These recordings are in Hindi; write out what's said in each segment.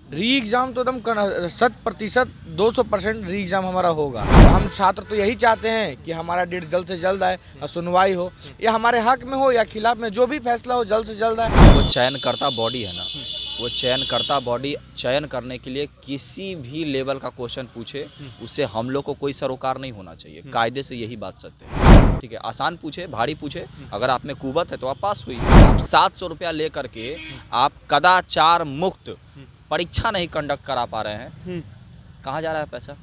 री एग्ज़ाम तो एकदम 100% 200% री एग्ज़ाम हमारा होगा। हम छात्र तो यही चाहते हैं कि हमारा डेट जल्द से जल्द आए और सुनवाई हो, या हमारे हक में हो या खिलाफ में, जो भी फैसला हो जल्द से जल्द आए। वो चयनकर्ता बॉडी है ना, वो चयनकर्ता बॉडी चयन करने के लिए किसी भी लेवल का क्वेश्चन पूछे, उससे हम लोग को कोई सरोकार नहीं होना चाहिए। कायदे से यही बात सत्य है, ठीक है। आसान पूछे, भारी पूछे, अगर आप में कुवत है तो आप पास हुई। आप 700 रुपया ले करके आप कदाचार मुक्त परीक्षा नहीं कंडक्ट करा पा रहे हैं, कहाँ जा रहा है पैसा?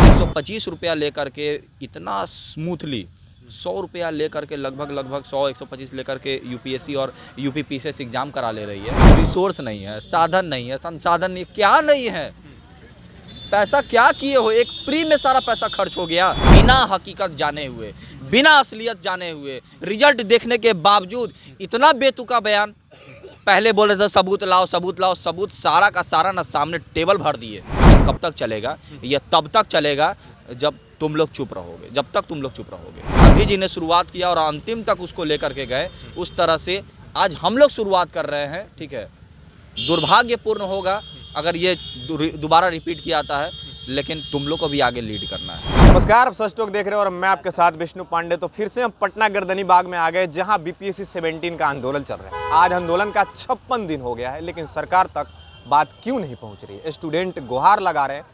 125 रुपया ले करके इतना स्मूथली 100 रुपया ले करके लगभग 100-125 लेकर के यूपीएससी और यूपीपीसीएस एग्जाम करा ले रही है। रिसोर्स नहीं है, साधन नहीं है, संसाधन नहीं, क्या नहीं है, पैसा क्या किए हो? एक प्री में सारा पैसा खर्च हो गया, बिना हकीकत जाने हुए, बिना असलियत जाने हुए, रिजल्ट देखने के बावजूद इतना बेतुका बयान। पहले बोले थे सबूत लाओ, सबूत लाओ, सबूत सारा का सारा ना सामने टेबल भर दिए। कब तक चलेगा? ये तब तक चलेगा जब तुम लोग चुप रहोगे, जब तक तुम लोग चुप रहोगे। गांधी जी ने शुरुआत किया और अंतिम तक उसको लेकर के गए, उस तरह से आज हम लोग शुरुआत कर रहे हैं, ठीक है। दुर्भाग्यपूर्ण होगा अगर ये दोबारा रिपीट किया जाता है, लेकिन तुम लोग को भी आगे लीड करना है। नमस्कार, आप सच टॉक देख रहे हो और मैं आपके साथ विष्णु पांडे। तो फिर से हम पटना गर्दनी बाग में आ गए, जहां बीपीएससी 17 का आंदोलन चल रहा है। आज आंदोलन का 56 दिन हो गया है, लेकिन सरकार तक बात क्यों नहीं पहुंच रही है? स्टूडेंट गुहार लगा रहे हैं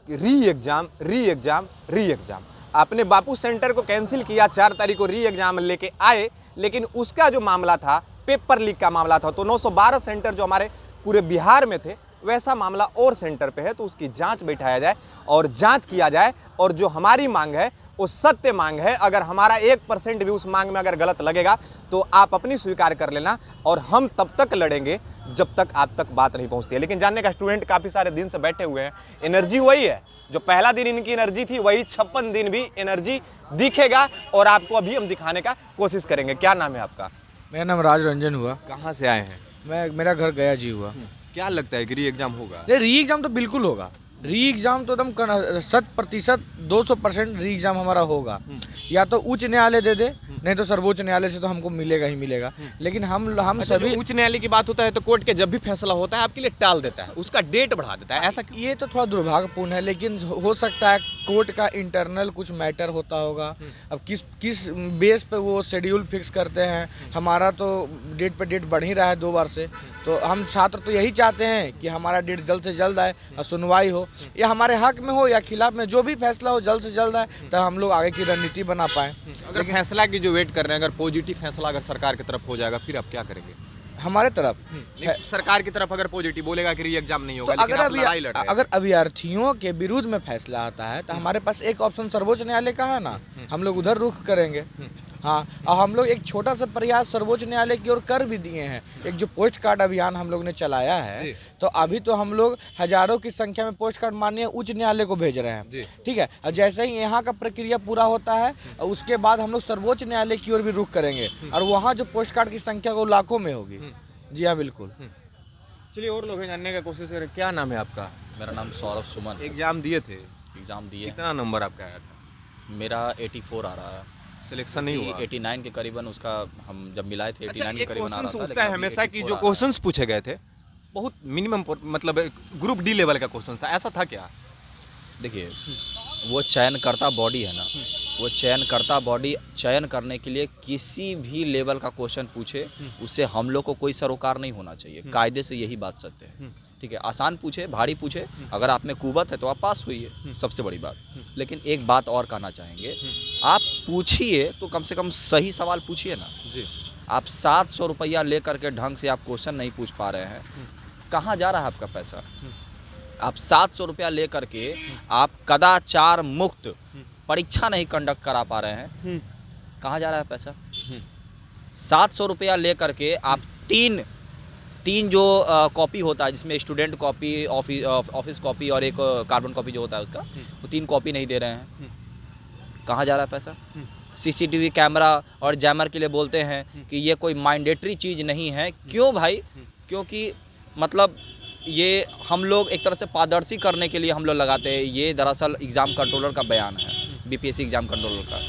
कि री एग्जाम, री एग्जाम, री एग्जाम। आपने बापू सेंटर को कैंसिल किया, 4 तारीख को री एग्जाम लेके आए, लेकिन उसका जो मामला था, पेपर लीक का मामला था, तो 912 सेंटर जो हमारे पूरे बिहार में थे, वैसा मामला और सेंटर पे है, तो उसकी जांच बैठाया जाए और जांच किया जाए। और जो हमारी मांग है वो सत्य मांग है। अगर हमारा 1% भी उस मांग में अगर गलत लगेगा तो आप अपनी स्वीकार कर लेना, और हम तब तक लड़ेंगे जब तक आप तक बात नहीं पहुंचती है। लेकिन जानने का स्टूडेंट काफ़ी सारे दिन से बैठे हुए हैं, एनर्जी वही है जो पहला दिन इनकी एनर्जी थी, वही 56 दिन भी एनर्जी दिखेगा, और आपको अभी हम दिखाने का कोशिश करेंगे। क्या नाम है आपका? मेरा नाम राज रंजन हुआ। कहाँ से आए हैं? मेरा घर गया जी हुआ। क्या लगता है कि री एग्जाम होगा? ये री एग्ज़ाम तो बिल्कुल होगा। री एग्ज़ाम तो एकदम 100% 200% री एग्ज़ाम हमारा होगा। या तो उच्च न्यायालय दे दे, नहीं तो सर्वोच्च न्यायालय से तो हमको मिलेगा ही मिलेगा। लेकिन हम सभी उच्च न्यायालय की बात होता है तो कोर्ट के जब भी फैसला होता है आपके लिए टाल देता है, उसका डेट बढ़ा देता है, ऐसा ये तो थोड़ा दुर्भाग्यपूर्ण है, लेकिन हो सकता है कोर्ट का इंटरनल कुछ मैटर होता होगा। अब किस बेस पे वो शेड्यूल फिक्स करते हैं। हमारा तो डेट पे डेट बढ़ ही रहा है 2 बार से। तो हम छात्र तो यही चाहते हैं कि हमारा डेट जल्द से जल्द आए और सुनवाई हो, या हमारे हक में हो या खिलाफ में, जो भी फैसला हो जल्द से जल्द आए, तब हम लोग आगे की रणनीति बना पाएँ। अगर फैसला की जो वेट कर रहे हैं, अगर पॉजिटिव फैसला अगर सरकार की तरफ हो जाएगा, फिर आप क्या करेंगे? हमारे तरफ सरकार की तरफ अगर पॉजिटिव बोलेगा कि री एग्जाम नहीं होगा, तो लेकिन आप लड़ाई लड़ रहे हैं। अगर अभ्यर्थियों के विरुद्ध में फैसला आता है तो हमारे पास एक ऑप्शन सर्वोच्च न्यायालय का है ना, हम लोग उधर रुख करेंगे। हाँ, और हम लोग एक छोटा सा प्रयास सर्वोच्च न्यायालय की ओर कर भी दिए हैं। एक जो पोस्ट कार्ड अभियान हम लोग ने चलाया है, तो अभी तो हम लोग हजारों की संख्या में पोस्ट कार्ड माननीय उच्च न्यायालय को भेज रहे हैं, ठीक है। और जैसे ही यहाँ का प्रक्रिया पूरा होता है, उसके बाद हम लोग सर्वोच्च न्यायालय की ओर भी रुख करेंगे, और वहाँ जो पोस्ट कार्ड की संख्या वो लाखों में होगी। जी हाँ, बिल्कुल। चलिए और लोग जानने का कोशिश करें। क्या नाम है आपका? मेरा नाम सौरभ सुमन। एग्जाम दिए थे? एग्ज़ाम दिए, कितना नंबर आपका आया था? मेरा 84 आ रहा है। सिलेक्शन नहीं हुआ? 89 के करीबन उसका हम जब मिलाए थे, 89 के एक करीबन आ रहा क्वेश्चन था। उठता है हमेशा कि जो क्वेश्चंस पूछे गए थे बहुत मिनिमम, मतलब ग्रुप डी लेवल का क्वेश्चन था, ऐसा था क्या? देखिए, वो चयनकर्ता बॉडी है ना, वो चयनकर्ता बॉडी चयन करने के लिए किसी भी लेवल का क्वेश्चन पूछे, उससे हम लोग को कोई सरोकार नहीं होना चाहिए। कायदे से यही बात सत्य है, ठीक है। आसान पूछे, भारी पूछे, अगर आप में कुवत है तो आप पास हुई, सबसे बड़ी बात। लेकिन एक बात और कहना चाहेंगे, आप पूछिए तो कम से कम सही सवाल पूछिए ना जी। आप 700 रुपया ले करके ढंग से आप क्वेश्चन नहीं पूछ पा रहे हैं, कहाँ जा रहा है आपका पैसा? आप 700 रुपया ले करके आप कदाचार मुक्त परीक्षा नहीं कंडक्ट करा पा रहे हैं, कहाँ जा रहा है पैसा? 700 रुपया ले करके आप तीन जो कॉपी होता है, जिसमें स्टूडेंट कॉपी, ऑफिस कॉपी और एक कार्बन कॉपी जो होता है उसका, वो 3 कॉपी नहीं दे रहे हैं, कहाँ जा रहा है पैसा? सीसीटीवी कैमरा और जैमर के लिए बोलते हैं कि ये कोई मैंडेटरी चीज़ नहीं है। क्यों भाई? क्योंकि मतलब ये हम लोग एक तरह से पारदर्शी करने के लिए हम लोग लगाते हैं। ये दरअसल एग्ज़ाम कंट्रोलर का बयान है, बीपीएससी एग्ज़ाम कंट्रोलर का।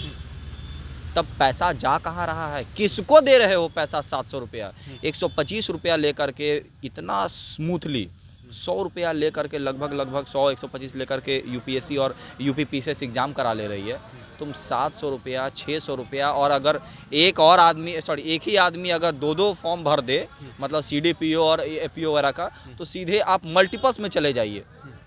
तब पैसा जा कहाँ रहा है? किसको दे रहे हो पैसा? 700 रुपया, 125 रुपया ले करके इतना स्मूथली 100 रुपया ले करके लगभग 100-125 लेकर के यूपीएससी और यूपीपीसीएस एग्ज़ाम करा ले रही है। तुम 700 रुपया, 600 रुपया, और अगर एक ही आदमी अगर 2-2 फॉर्म भर दे, मतलब सीडीपीओ और एपीओ वगैरह का, तो सीधे आप मल्टीपल्स में चले जाइए।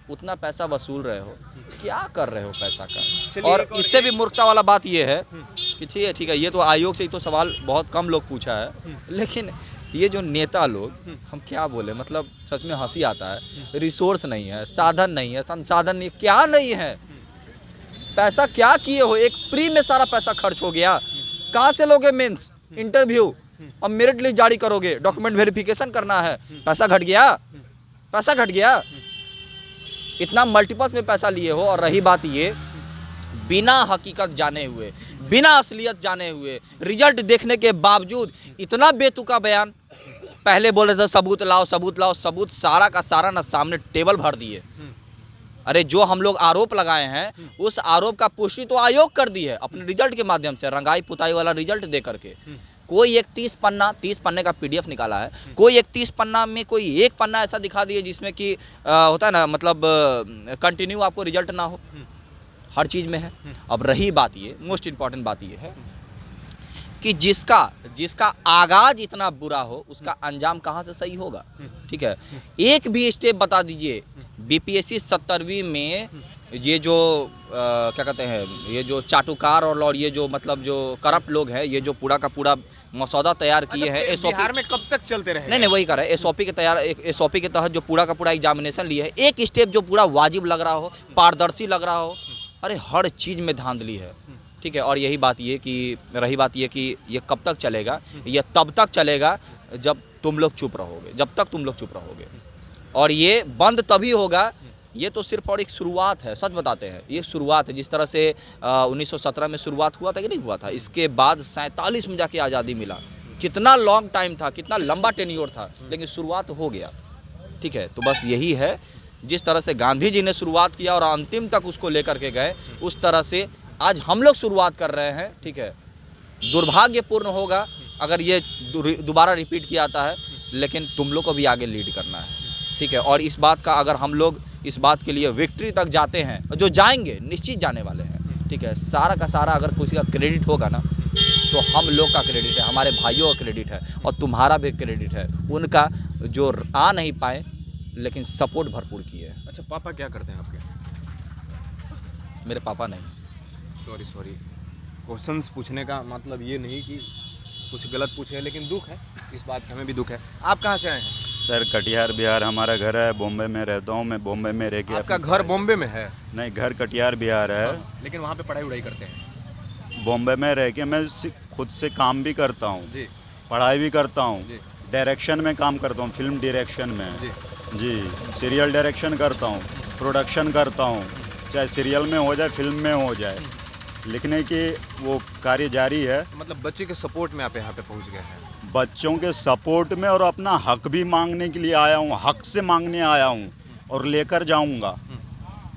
उतना पैसा वसूल रहे हो, क्या कर रहे हो पैसा का। और इससे भी मूर्खता वाला बात ये है कि ठीक है, ये तो आयोग से ही तो सवाल बहुत कम लोग पूछा है, लेकिन ये जो नेता लोग, हम क्या बोले, मतलब सच में हंसी आता है। रिसोर्स नहीं है, साधन नहीं है, संसाधन नहीं, क्या नहीं है, पैसा क्या किए हो। एक प्री में सारा पैसा खर्च हो गया। कहाँ से लोगे मेंस, इंटरव्यू और मेरिट लिस्ट जारी करोगे, डॉक्यूमेंट वेरिफिकेशन करना है, पैसा घट गया, पैसा घट गया। इतना मल्टीपल्स में पैसा लिए हो। और रही बात ये, बिना हकीकत जाने हुए, बिना असलियत जाने हुए, रिजल्ट देखने के बावजूद इतना बेतुका बयान। पहले बोल रहे थे सबूत लाओ, सबूत लाओ, सबूत सारा का सारा ना सामने टेबल भर दिए। अरे जो हम लोग आरोप लगाए हैं, उस आरोप का पुष्टि तो आयोग कर दी है अपने रिजल्ट के माध्यम से, रंगाई पुताई वाला रिजल्ट दे करके। कोई एक 30 पन्ने का पीडीएफ निकाला है, कोई एक 30 पन्ना में कोई एक पन्ना ऐसा दिखा दिए जिसमें कि होता है ना, मतलब कंटिन्यू आपको रिजल्ट ना हो, हर चीज़ में है। अब रही बात ये, मोस्ट इम्पॉर्टेंट बात ये है कि जिसका आगाज इतना बुरा हो, उसका अंजाम कहाँ से सही होगा। ठीक है, एक भी स्टेप बता दीजिए। बीपीएससी 70वीं में ये जो क्या कहते हैं, ये जो चाटुकार और ये जो मतलब जो करप्ट लोग हैं, ये जो पूरा का पूरा मसौदा तैयार किए हैं एसओपी, बिहार में कब तक चलते रहे? नहीं वही कर रहे हैं। एसओपी के तहत जो पूरा का पूरा एग्जामिनेशन लिए है, एक स्टेप जो पूरा वाजिब लग रहा हो, पारदर्शी लग रहा हो, अरे हर चीज़ में धांधली है। ठीक है, और रही बात ये कि ये कब तक चलेगा, ये तब तक चलेगा जब तुम लोग चुप रहोगे, जब तक तुम लोग चुप रहोगे। और ये बंद तभी होगा, ये तो सिर्फ और एक शुरुआत है, सच बताते हैं, ये शुरुआत है। जिस तरह से 1917 में शुरुआत हुआ था कि नहीं हुआ था, इसके बाद 47 में जाके आज़ादी मिला। कितना लॉन्ग टाइम था, कितना लंबा टेन्योर था, लेकिन शुरुआत हो गया। ठीक है, तो बस यही है, जिस तरह से गांधी जी ने शुरुआत किया और अंतिम तक उसको लेकर के गए, उस तरह से आज हम लोग शुरुआत कर रहे हैं। ठीक है, दुर्भाग्यपूर्ण होगा अगर ये दोबारा रिपीट किया जाता है, लेकिन तुम लोग को भी आगे लीड करना है। ठीक है, और इस बात का अगर हम लोग इस बात के लिए विक्ट्री तक जाते हैं, जो जाएंगे निश्चित जाने वाले हैं। ठीक है, सारा का सारा अगर किसी का क्रेडिट होगा ना, तो हम लोग का क्रेडिट है, हमारे भाइयों का क्रेडिट है, और तुम्हारा भी क्रेडिट है, उनका जो आ नहीं पाए लेकिन सपोर्ट भरपूर किए। अच्छा, पापा क्या करते हैं आपके? मेरे पापा नहीं। सॉरी, क्वेश्चंस पूछने का मतलब ये नहीं कि कुछ गलत पूछे, लेकिन दुख है, इस बात का हमें भी दुख है। आप कहाँ से आए हैं? सर कटिहार बिहार हमारा घर है, बॉम्बे में रहता हूँ मैं। बॉम्बे में रह के आपका घर बॉम्बे में है? नहीं, घर कटिहार बिहार है। लेकिन वहाँ पे पढ़ाई उड़ाई करते हैं? बॉम्बे में रह के मैं खुद से काम भी करता हूँ जी, पढ़ाई भी करता हूँ, डायरेक्शन में काम करता हूँ, फिल्म डायरेक्शन में जी, सीरियल डायरेक्शन करता हूँ, प्रोडक्शन करता हूँ, चाहे सीरियल में हो जाए, फिल्म में हो जाए, लिखने की वो कार्य जारी है। मतलब बच्चे के सपोर्ट में आप यहाँ पे पहुँच गए हैं? बच्चों के सपोर्ट में, और अपना हक भी मांगने के लिए आया हूँ, हक से मांगने आया हूँ और लेकर जाऊँगा।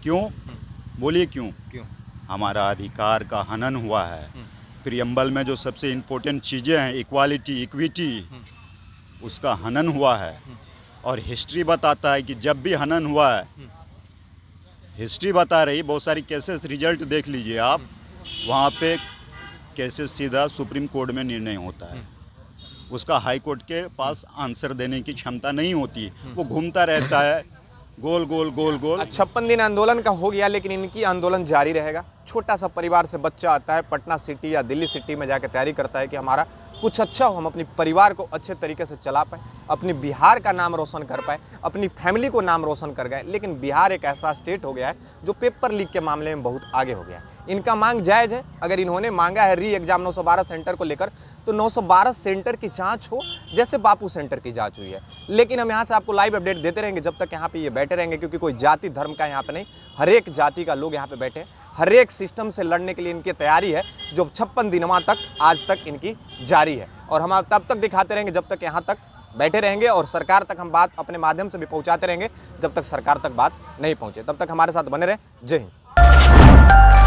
क्यों बोलिए, क्यों? हमारा अधिकार का हनन हुआ है। प्रियम्बल में जो सबसे इम्पोर्टेंट चीज़ें हैं, इक्वालिटी, इक्विटी, उसका हनन हुआ है। और हिस्ट्री बताता है कि जब भी हनन हुआ है, हिस्ट्री बता रही, बहुत सारी केसेस रिजल्ट देख लीजिए आप, वहाँ पे केसेस सीधा सुप्रीम कोर्ट में निर्णय होता है, उसका हाई कोर्ट के पास आंसर देने की क्षमता नहीं होती, वो घूमता रहता है गोल गोल गोल गोल। 56 दिन आंदोलन का हो गया, लेकिन इनकी आंदोलन जारी रहेगा। छोटा सा परिवार से बच्चा आता है, पटना सिटी या दिल्ली सिटी में जाकर तैयारी करता है कि हमारा कुछ अच्छा हो, हम अपने परिवार को अच्छे तरीके से चला पाएँ, अपने बिहार का नाम रोशन कर पाए, अपनी फैमिली को नाम रोशन कर गए। लेकिन बिहार एक ऐसा स्टेट हो गया है जो पेपर लीक के मामले में बहुत आगे हो गया है। इनका मांग जायज़ है। अगर इन्होंने मांगा है री एग्जाम 912 सेंटर को लेकर, तो 912 सेंटर की जांच हो जैसे बापू सेंटर की जांच हुई है। लेकिन हम यहाँ से आपको लाइव अपडेट देते रहेंगे जब तक यहाँ पे ये बैठे रहेंगे, क्योंकि कोई जाति धर्म का यहाँ पे नहीं, हर एक जाति का लोग यहाँ पे बैठे हैं। हर एक सिस्टम से लड़ने के लिए इनकी तैयारी है, जो 56 दिनों तक आज तक इनकी जारी है। और हम तब तक दिखाते रहेंगे जब तक यहाँ तक बैठे रहेंगे, और सरकार तक हम बात अपने माध्यम से भी पहुँचाते रहेंगे जब तक सरकार तक बात नहीं पहुँचे। तब तक हमारे साथ बने रहें। जय हिंद।